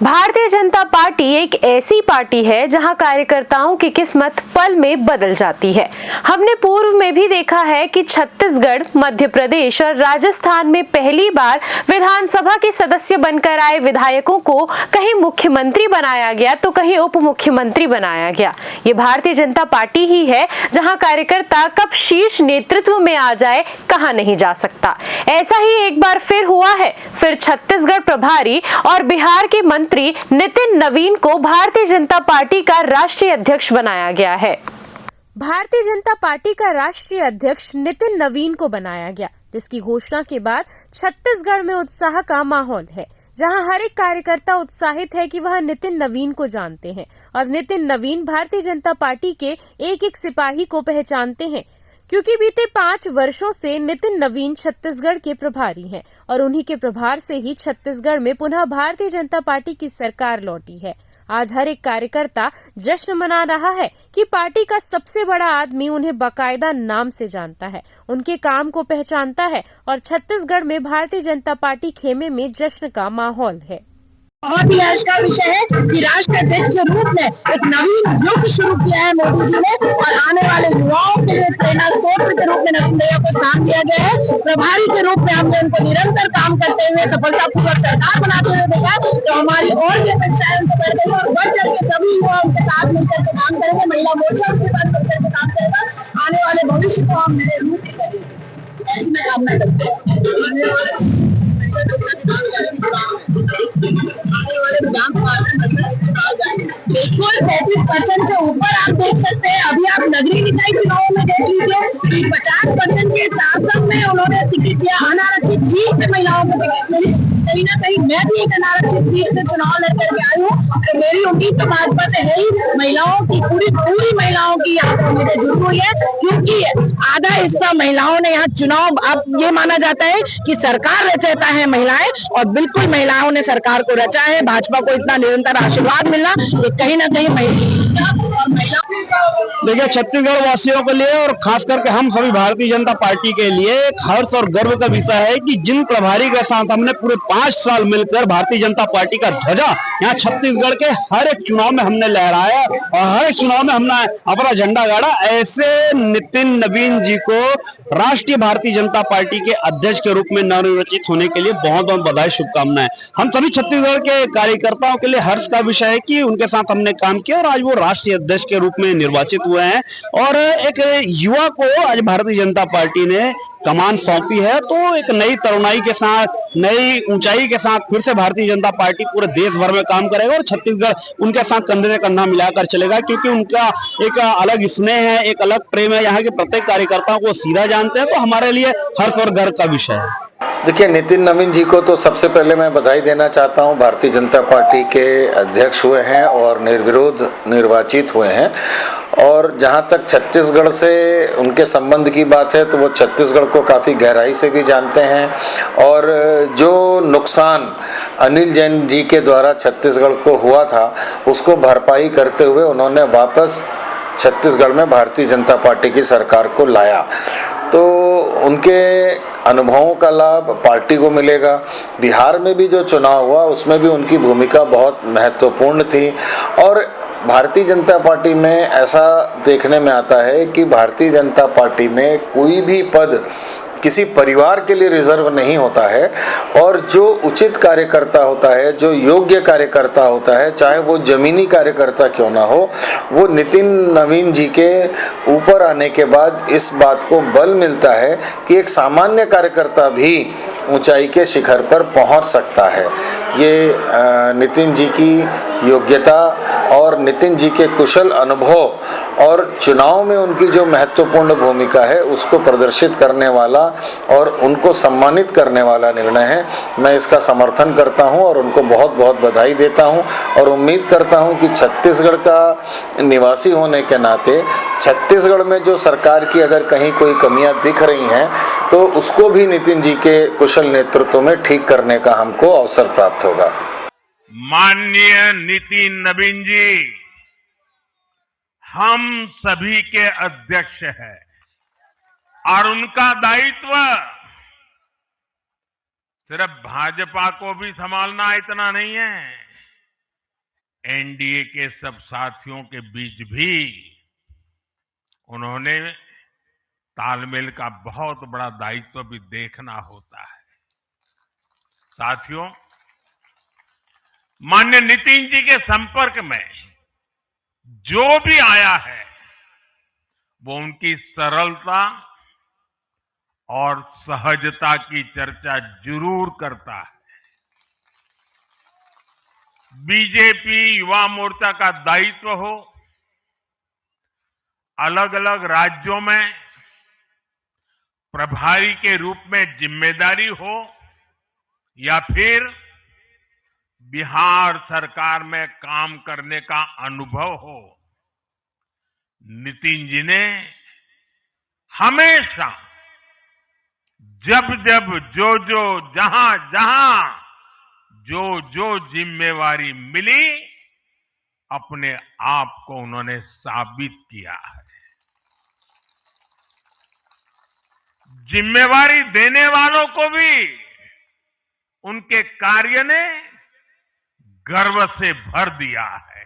Bharatiya Janata party एक ऐसी party है जहां कार्यकर्ताओं की किस्मत पल में बदल जाती है। हमने पूर्व में भी देखा है कि छत्तीसगढ़, मध्य प्रदेश और राजस्थान में पहली बार विधानसभा के सदस्य बनकर आए विधायकों को कहीं मुख्यमंत्री बनाया गया तो कहीं उप मुख्यमंत्री बनाया गया। ये भारतीय जनता पार्टी ही है जहां कार्यकर्ता कब शीर्ष नेतृत्व में आ जाए कहा नहीं जा सकता। ऐसा ही एक बार फिर हुआ है। फिर छत्तीसगढ़ प्रभारी और बिहार के मंत्री नितिन नवीन को भारतीय जनता पार्टी का राष्ट्रीय अध्यक्ष बनाया गया है। भारतीय जनता पार्टी का राष्ट्रीय अध्यक्ष नितिन नवीन को बनाया गया, जिसकी घोषणा के बाद छत्तीसगढ़ में उत्साह का माहौल है, जहां हर एक कार्यकर्ता उत्साहित है कि वह नितिन नवीन को जानते हैं और नितिन नवीन भारतीय जनता पार्टी के एक एक सिपाही को पहचानते हैं, क्योंकि बीते 5 वर्षों से नितिन नवीन छत्तीसगढ़ के प्रभारी हैं और उन्हीं के प्रभार से ही छत्तीसगढ़ में पुनः भारतीय जनता पार्टी की सरकार लौटी है। आज हर एक कार्यकर्ता जश्न मना रहा है कि पार्टी का सबसे बड़ा आदमी उन्हें बाकायदा नाम से जानता है, उनके काम को पहचानता है और छत्तीसगढ़ में भारतीय जनता पार्टी खेमे में जश्न का माहौल है। बहुत ही हर्ष का विषय है कि राष्ट्राध्यक्ष के रूप में एक नवीन युग शुरू किया है मोदी जी ने और आने वाले युवाओं के लिए प्रेरणा स्रोत के रूप में नवीन भैया को स्थान दिया गया है। प्रभारी के रूप में हमने उनको निरंतर काम करते हुए सफलतापूर्वक सरकार बनाते हुए देखा, तो हमारी और भी अपेक्षा है उनको बढ़ गई और बढ़ चढ़ के सभी युवा उनके साथ मिलकर के काम करेंगे। महिला मोर्चा उनके साथ मिलकर के काम करेगा। आने वाले भविष्य को हम नए रूप देंगे, ऐसी मैं कामना करते हैं। बिल्कुल 35% से ऊपर आप देख सकते हैं। अभी आप नगरीय निकाय चुनावों में देख लीजिए कि 50% के ताकत में उन्होंने टिकट दिया। अनारक्षित सीट पे महिलाओं को टिकट मिली। कहीं ना कहीं मैं भी एक अनारक्षित सीट से चुनाव लड़कर के आई हूँ, तो मेरी उम्मीद तो भाजपा से है ही। महिलाओं की पूरी महिलाओं की यहाँ पर उम्मीदें जुड़ी हुई है, क्योंकि आधा हिस्सा महिलाओं ने यहाँ चुनाव, अब ये माना जाता है कि सरकार रचयिता है महिलाएं, और बिल्कुल महिलाओं ने सरकार को रचा है। भाजपा को इतना निरंतर आशीर्वाद मिलना ये कहीं ना कहीं देखिए, छत्तीसगढ़ वासियों के लिए और खास करके हम सभी भारतीय जनता पार्टी के लिए एक हर्ष और गर्व का विषय है कि जिन प्रभारी के साथ हमने पूरे 5 साल मिलकर भारतीय जनता पार्टी का ध्वजा यहाँ छत्तीसगढ़ के हर एक चुनाव में हमने लहराया और हर एक चुनाव में हमने अपना झंडा गाड़ा, ऐसे नितिन नवीन जी को राष्ट्रीय भारतीय जनता पार्टी के अध्यक्ष के रूप में नवनिर्वाचित होने के लिए बहुत बहुत बधाई, शुभकामनाएं। हम सभी छत्तीसगढ़ के कार्यकर्ताओं के लिए हर्ष का विषय है कि उनके साथ हमने काम किया और आज वो राष्ट्रीय अध्यक्ष के रूप में निर्वाचित हुए हैं और एक युवा को आज भारतीय जनता पार्टी ने कमान सौंपी है। तो एक नई तरुणाई के साथ, नई ऊंचाई के साथ फिर से भारतीय जनता पार्टी पूरे देश भर में काम करेगा और छत्तीसगढ़ उनके साथ कंधे से कंधा मिलाकर चलेगा, क्योंकि उनका एक अलग स्नेह है, एक अलग प्रेम है। यहाँ के प्रत्येक कार्यकर्ताओं को सीधा जानते हैं, तो हमारे लिए हर्ष और गर्व का विषय है। देखिए, नितिन नवीन जी को तो सबसे पहले मैं बधाई देना चाहता हूं। भारतीय जनता पार्टी के अध्यक्ष हुए हैं और निर्विरोध निर्वाचित हुए हैं। और जहां तक छत्तीसगढ़ से उनके संबंध की बात है तो वो छत्तीसगढ़ को काफ़ी गहराई से भी जानते हैं और जो नुकसान अनिल जैन जी के द्वारा छत्तीसगढ़ को हुआ था उसको भरपाई करते हुए उन्होंने वापस छत्तीसगढ़ में भारतीय जनता पार्टी की सरकार को लाया। तो उनके अनुभवों का लाभ पार्टी को मिलेगा। बिहार में भी जो चुनाव हुआ उसमें भी उनकी भूमिका बहुत महत्वपूर्ण थी और भारतीय जनता पार्टी में ऐसा देखने में आता है कि भारतीय जनता पार्टी में कोई भी पद किसी परिवार के लिए रिजर्व नहीं होता है और जो उचित कार्यकर्ता होता है, जो योग्य कार्यकर्ता होता है, चाहे वो जमीनी कार्यकर्ता क्यों ना हो, वो नितिन नवीन जी के ऊपर आने के बाद इस बात को बल मिलता है कि एक सामान्य कार्यकर्ता भी ऊंचाई के शिखर पर पहुंच सकता है। ये नितिन जी की योग्यता और नितिन जी के कुशल अनुभव और चुनाव में उनकी जो महत्वपूर्ण भूमिका है उसको प्रदर्शित करने वाला और उनको सम्मानित करने वाला निर्णय है। मैं इसका समर्थन करता हूं और उनको बहुत बहुत बधाई देता हूं और उम्मीद करता हूं कि छत्तीसगढ़ का निवासी होने के नाते छत्तीसगढ़ में जो सरकार की अगर कहीं कोई कमियां दिख रही हैं तो उसको भी नितिन जी के कुशल नेतृत्व में ठीक करने का हमको अवसर प्राप्त होगा। माननीय नितिन नवीन जी हम सभी के अध्यक्ष हैं और उनका दायित्व सिर्फ भाजपा को भी संभालना इतना नहीं है, एनडीए के सब साथियों के बीच भी उन्होंने तालमेल का बहुत बड़ा दायित्व भी देखना होता है। साथियों, माननीय नितिन जी के संपर्क में जो भी आया है वो उनकी सरलता और सहजता की चर्चा जरूर करता है। बीजेपी युवा मोर्चा का दायित्व हो, अलग अलग राज्यों में प्रभारी के रूप में जिम्मेदारी हो या फिर बिहार सरकार में काम करने का अनुभव हो, नितिन जी ने हमेशा जब जब जो जहां जो जिम्मेवारी मिली अपने आप को उन्होंने साबित किया है। जिम्मेवारी देने वालों को भी उनके कार्य ने गर्व से भर दिया है।